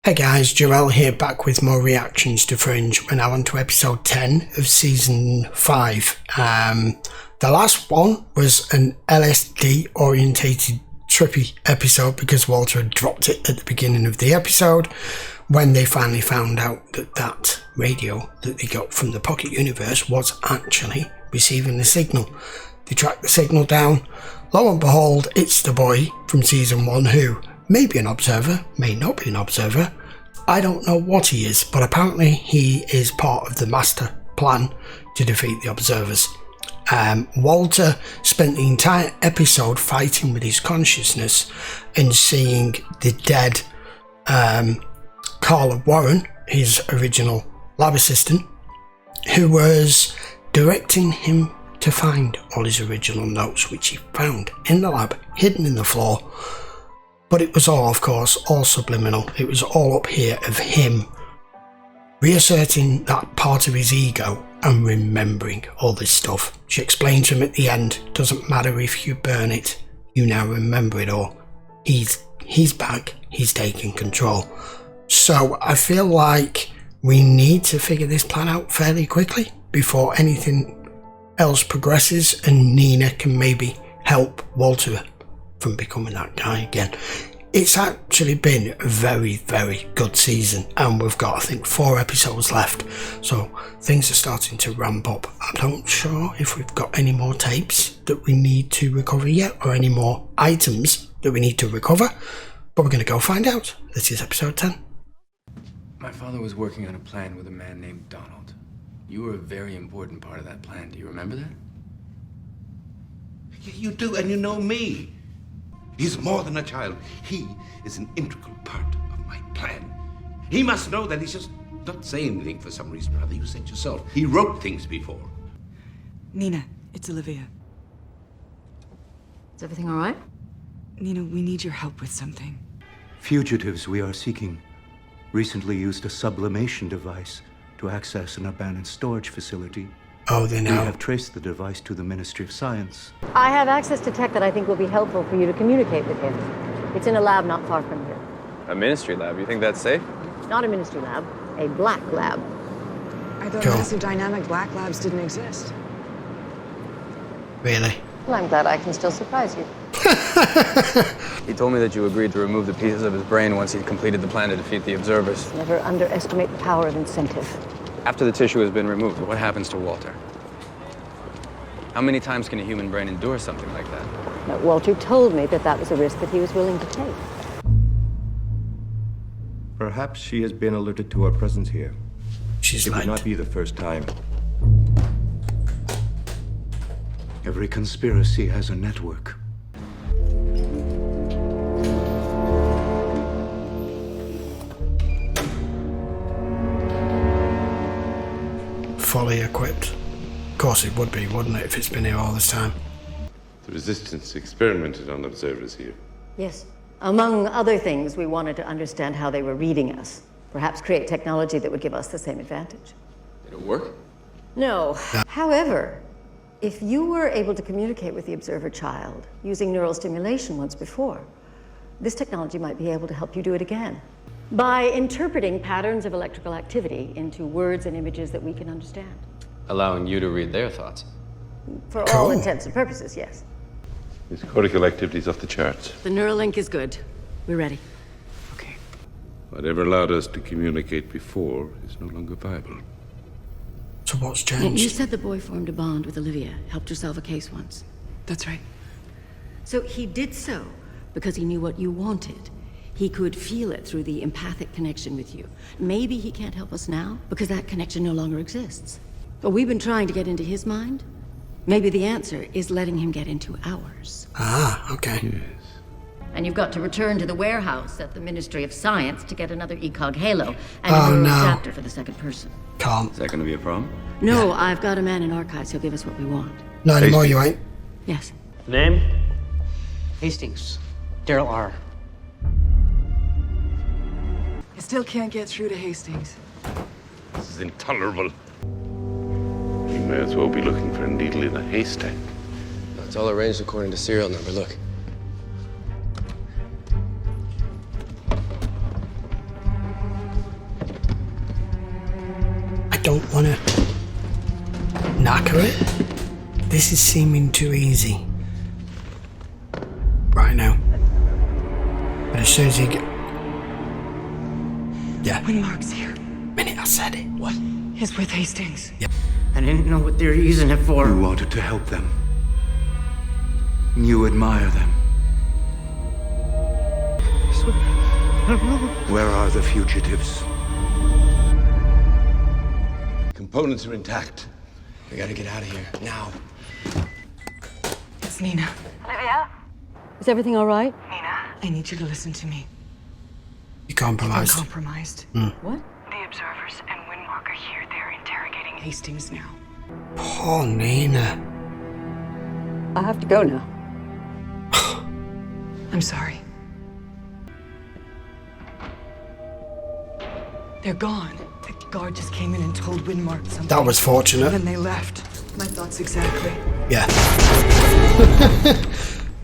Hey guys, Joel here, back with more reactions to Fringe. We're now on to episode 10 of season 5. The last one was an LSD orientated trippy episode because Walter had dropped it at the beginning of the episode when they finally found out that that radio that they got from the Pocket Universe was actually receiving the signal. They tracked the signal down. Lo and behold, it's the boy from season 1 who may be an observer, may not be an observer. I don't know what he is, but apparently he is part of the master plan to defeat the observers. Walter spent the entire episode fighting with his consciousness and seeing the dead Carla Warren, his original lab assistant, who was directing him to find all his original notes, which he found in the lab, hidden in the floor. But it was all, of course, all subliminal. It was all up here of him reasserting that part of his ego and remembering all this stuff. She explained to him at the end, doesn't matter if you burn it, you now remember it all. He's back, he's taking control. So I feel like we need to figure this plan out fairly quickly before anything else progresses and Nina can maybe help Walter from becoming that guy again. It's actually been a very, very good season, and we've got, I think, 4 episodes left, so things are starting to ramp up. I'm not sure if we've got any more tapes that we need to recover yet, or any more items that we need to recover, but we're going to go find out. This is episode 10. My father was working on a plan with a man named Donald. You were a very important part of that plan. Do you remember that? You do, and you know me. He's more than a child. He is an integral part of my plan. He must know that he's just not saying anything for some reason or other. You said yourself. He wrote things before. Nina, it's Olivia. Is everything all right? Nina, we need your help with something. Fugitives we are seeking recently used a sublimation device to access an abandoned storage facility. Oh, they know. We have traced the device to the Ministry of Science. I have access to tech that I think will be helpful for you to communicate with him. It's in a lab not far from here. A ministry lab? You think that's safe? Not a ministry lab, a black lab. I thought Cool. massive dynamic black labs didn't exist. Really? Well, I'm glad I can still surprise you. He told me that you agreed to remove the pieces of his brain once he'd completed the plan to defeat the observers. Never underestimate the power of incentive. After the tissue has been removed, what happens to Walter? How many times can a human brain endure something like that? Now, Walter told me that that was a risk that he was willing to take. Perhaps she has been alerted to our presence here. She's It would like, not be the first time. Every conspiracy has a network. fully equipped. Of course it would be, wouldn't it, if it's been here all this time? The Resistance experimented on observers here. Yes. Among other things, we wanted to understand how they were reading us. Perhaps create technology that would give us the same advantage. Did it work? No. However, if you were able to communicate with the observer child using neural stimulation once before, this technology might be able to help you do it again. By interpreting patterns of electrical activity into words and images that we can understand. Allowing you to read their thoughts. For all intents and purposes, yes. His cortical activity is off the charts. The neural link is good. We're ready. Okay. Whatever allowed us to communicate before is no longer viable. So what's You changed? said the boy formed a bond with Olivia, helped her solve a case once. That's right. So he did so because he knew what you wanted. He could feel it through the empathic connection with you. Maybe he can't help us now because that connection no longer exists. But we've been trying to get into his mind. Maybe the answer is letting him get into ours. Ah, okay. Yes. And you've got to return to the warehouse at the Ministry of Science to get another ECOG halo and Oh, a neural no. adapter for the second person. Can't. Is that going to be a problem? No, I've got a man in archives who'll give us what we want. Not anymore, you ain't. Yes. Name? Hastings. Daryl R. I still can't get through to Hastings. This is intolerable. We may as well be looking for a needle in a haystack. It's all arranged according to serial number. Look. don't want to knacker it. This is seeming too easy right now. But as soon as he get... Yeah. Windmark's here. Minute I said it. What? He's with Hastings. Yeah. I didn't know what they were using it for. You wanted to help them. You admire them. Where are the fugitives? Components are intact. We gotta get out of here, now. It's Nina. Olivia? Is everything all right? Nina, I need you to listen to me. You compromised. I'm compromised. What? The observers and Windmark are here. They're interrogating Hastings now. Poor Nina. I have to go now. I'm sorry. They're gone. The guard just came in and told Windmark something. That was fortunate. And then they left. My thoughts exactly. Yeah.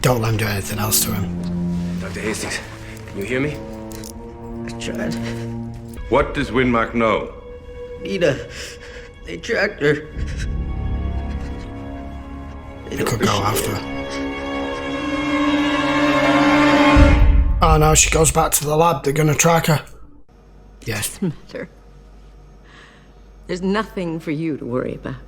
Don't let him do anything else to him. Dr. Hastings, can you hear me? I tried. What does Windmark know? Nina, they tracked her. They could go after her. Oh no, she goes back to the lab. They're gonna track her. Yes. Doesn't matter. There's nothing for you to worry about.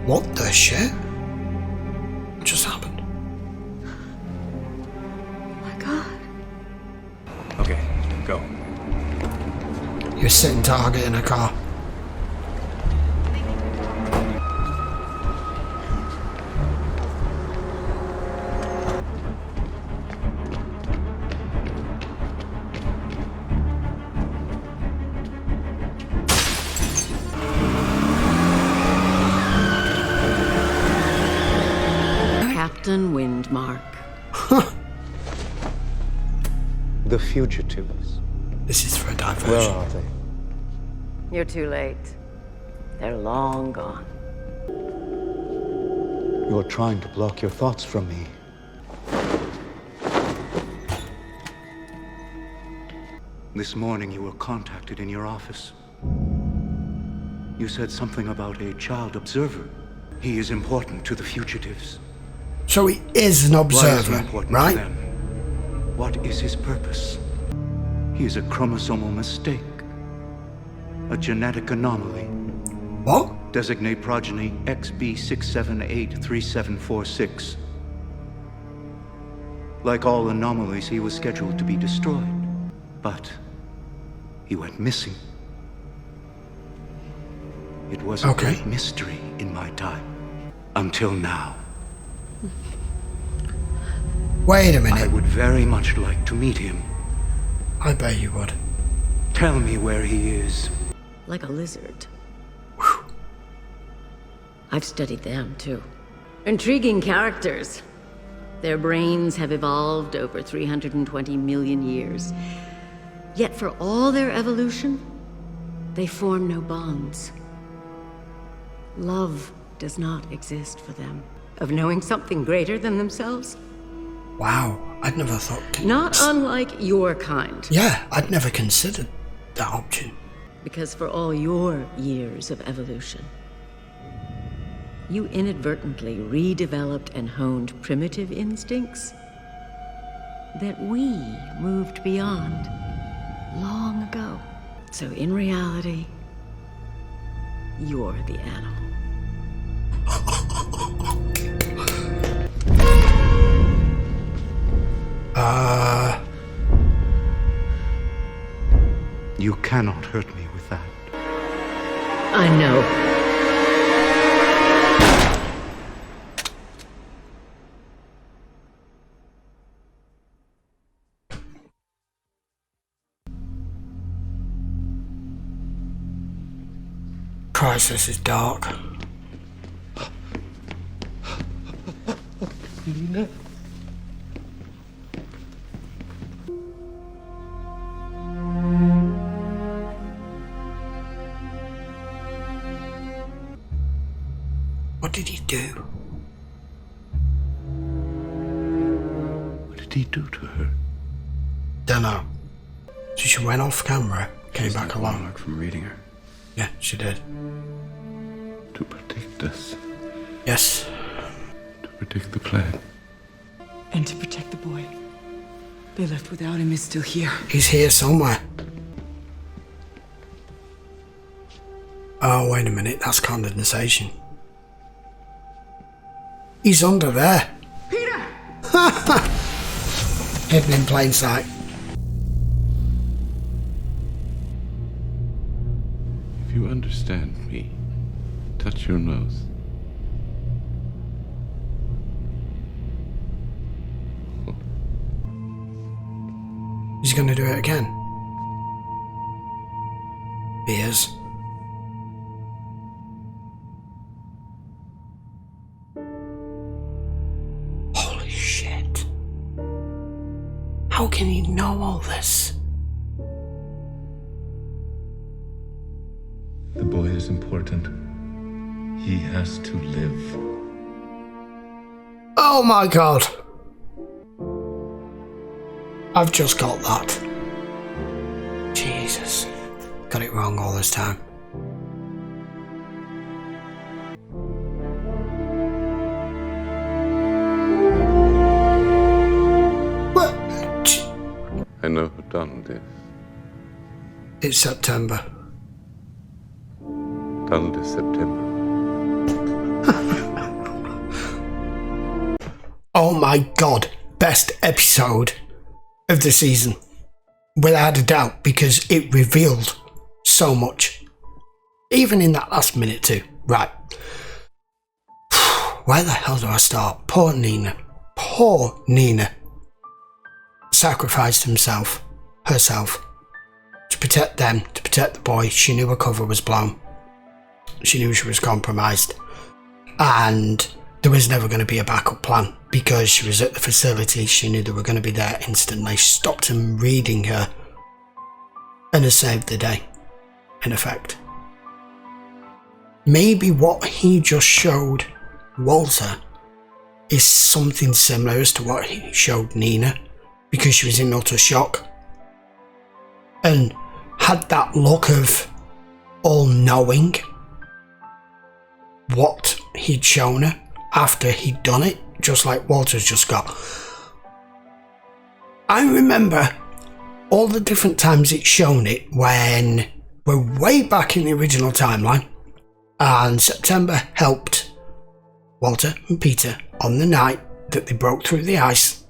What the shit? What just happened? Oh my god. Okay, go. You're sitting target in a car. Captain Windmark. The fugitives. This is for a Where diversion. are they? You're too late. They're long gone. You're trying to block your thoughts from me. This morning you were contacted in your office. You said something about a child observer. He is important to the fugitives. So he is an Why is observer, he important right? to them? What is his purpose? He is a chromosomal mistake. A genetic anomaly. What? Designate progeny XB-6783746. Like all anomalies, he was scheduled to be destroyed. But he went missing. It was a great mystery in my time. Until now. Wait a minute. I would very much like to meet him. I bet you would. Tell me where he is. Like a lizard. I've studied them, too. Intriguing characters. Their brains have evolved over 320 million years. Yet for all their evolution, they form no bonds. Love does not exist for them. Of knowing something greater than themselves? Wow, I'd never thought... Not unlike your kind. Yeah, I'd never considered that option. Because for all your years of evolution, you inadvertently redeveloped and honed primitive instincts that we moved beyond long ago. So in reality, you're the animal. You cannot hurt me with that. I know. Christ, this is dark. Nina? What did he do? What did he do to her? Dunno. So she went off camera, came back along. Windmark from reading her. Yeah, she did. To protect us. Yes. To protect the plan. And to protect the boy. They left without him is still here. He's here somewhere. Oh, wait a minute, that's condensation. He's under there. Peter! Hidden in plain sight. If you understand me, touch your nose. He's gonna do it again. He is. Holy shit. How can he know all this? The boy is important. He has to live. Oh my god. I've just got that. Jesus. Got it wrong all this time. What? I know who Donald is. It's September. Donald is September. Oh my god. Best episode of the season. Without a doubt, because it revealed so much. Even in that last minute too. Right. Where the hell do I start? Poor Nina. Poor Nina. Sacrificed herself, to protect them, to protect the boy. She knew her cover was blown. She knew she was compromised. And there was never going to be a backup plan because she was at the facility. She knew they were going to be there instantly. She stopped him reading her and has saved the day, in effect. Maybe what he just showed Walter is something similar as to what he showed Nina, because she was in utter shock and had that look of all-knowing what he'd shown her after he'd done it, just like Walter's just got. I remember all the different times it's shown it when we're way back in the original timeline and September helped Walter and Peter on the night that they broke through the ice,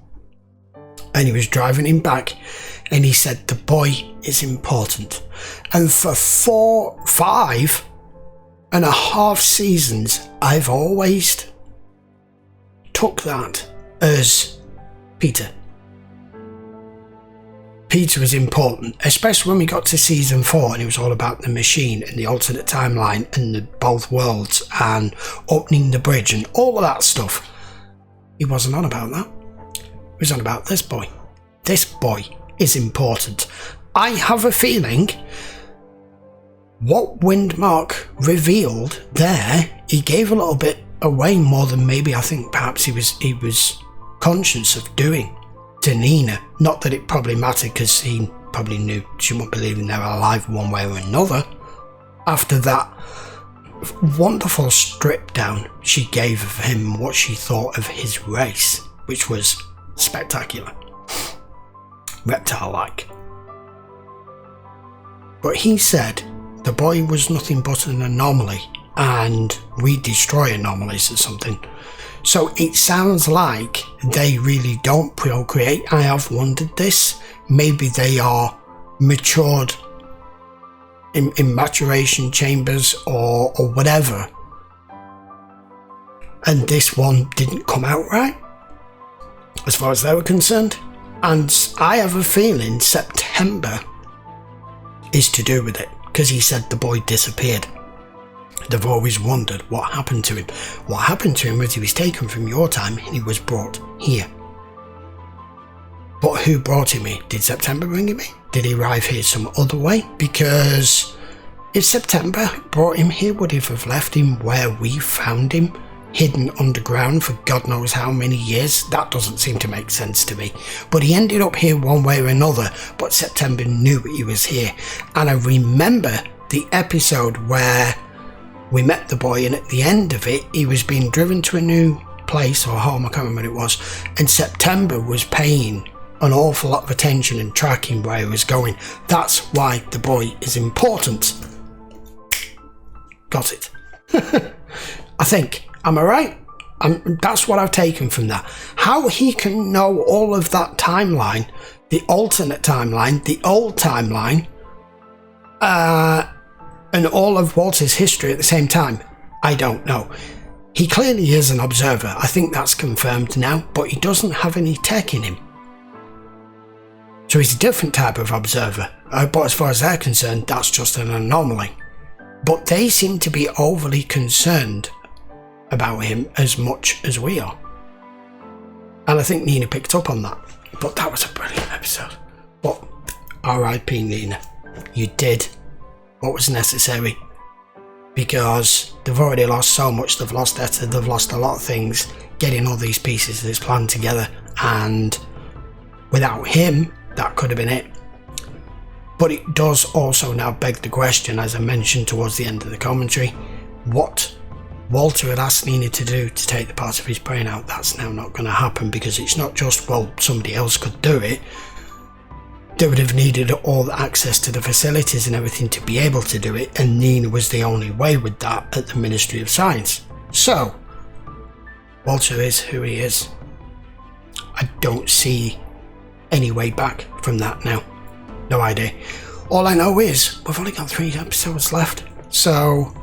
and he was driving him back and he said the boy is important. And for 5.5 seasons I've always took that as Peter was important, especially when we got to season 4 and it was all about the machine and the alternate timeline and the both worlds and opening the bridge and all of that stuff. He wasn't on about that. He was on about this boy. This boy is important. I have a feeling what Windmark revealed there, he gave a little bit away more than maybe I think perhaps he was conscious of doing to Nina. Not that it probably mattered, because he probably knew she wouldn't believe they were alive one way or another. After that wonderful strip down she gave of him, what she thought of his race, which was spectacular, reptile-like. But he said the boy was nothing but an anomaly, and we destroy anomalies or something. So it sounds like they really don't procreate. I have wondered this. Maybe they are matured in maturation chambers or whatever. And this one didn't come out right, as far as they were concerned. And I have a feeling September is to do with it, because he said the boy disappeared. They've always wondered what happened to him. What happened to him was he was taken from your time and he was brought here. But who brought him here? Did September bring him here? Did he arrive here some other way? Because if September brought him here, would he have left him where we found him hidden underground for God knows how many years. That doesn't seem to make sense to me. But he ended up here one way or another, but September knew he was here. And I remember the episode where we met the boy, and at the end of it, he was being driven to a new place or home, I can't remember what it was, and September was paying an awful lot of attention and tracking where he was going. That's why the boy is important. Got it. I think. Am I right? That's what I've taken from that. How he can know all of that timeline, the alternate timeline, the old timeline, and all of Walter's history at the same time, I don't know. He clearly is an observer. I think that's confirmed now, but he doesn't have any tech in him. So he's a different type of observer. But as far as they're concerned, that's just an anomaly. But they seem to be overly concerned about him as much as we are. And I think Nina picked up on that. But that was a brilliant episode. But R.I.P. Nina. You did what was necessary. Because they've already lost so much. They've lost Etta, they've lost a lot of things. Getting all these pieces of this plan together. And without him, that could have been it. But it does also now beg the question, as I mentioned towards the end of the commentary, what Walter had asked Nina to do to take the part of his brain out, that's now not going to happen, because it's not just, well, somebody else could do it. They would have needed all the access to the facilities and everything to be able to do it, and Nina was the only way with that at the Ministry of Science. So, Walter is who he is. I don't see any way back from that now. No idea. All I know is we've only got 3 episodes left, so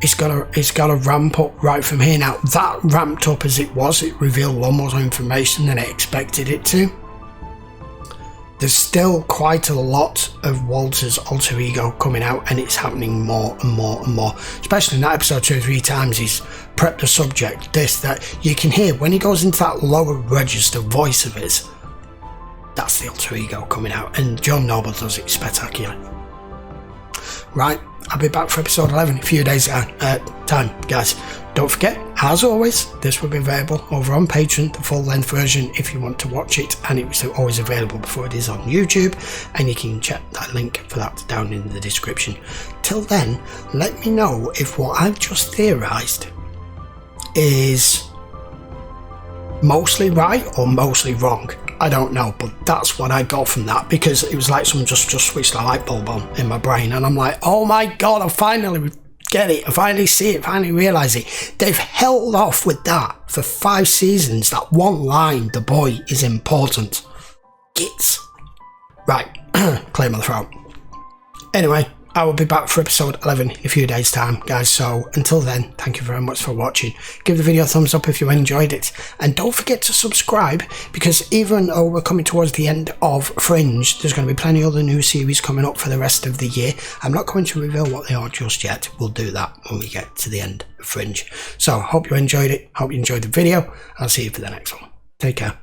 it's got to ramp up right from here. Now that ramped up as it was, it revealed a lot more information than I expected it to. There's still quite a lot of Walter's alter ego coming out, and it's happening more and more and more. Especially in that episode 2 or 3 times, he's prepped the subject, this, that. You can hear when he goes into that lower register voice of his. That's the alter ego coming out, and John Noble does it spectacular. Right, I'll be back for episode 11 in a few days time, guys. Don't forget, as always, this will be available over on Patreon, the full-length version, if you want to watch it, and it was always available before it is on YouTube, and you can check that link for that down in the description. Till then, let me know if what I've just theorised is mostly right or mostly wrong. I don't know, but that's what I got from that, because it was like someone just switched a light bulb on in my brain, and I'm like, oh my god, I finally get it, I finally see it, I finally realise it. They've held off with that for 5 seasons, that one line, the boy is important. Gits. Right, clear my throat. Anyway, I will be back for episode 11 in a few days time, guys, so until then, thank you very much for watching. Give the video a thumbs up if you enjoyed it, and don't forget to subscribe, because even though we're coming towards the end of Fringe, there's going to be plenty of other new series coming up for the rest of the year. I'm not going to reveal what they are just yet. We'll do that when we get to the end of Fringe. So, hope you enjoyed it, hope you enjoyed the video, and I'll see you for the next one. Take care.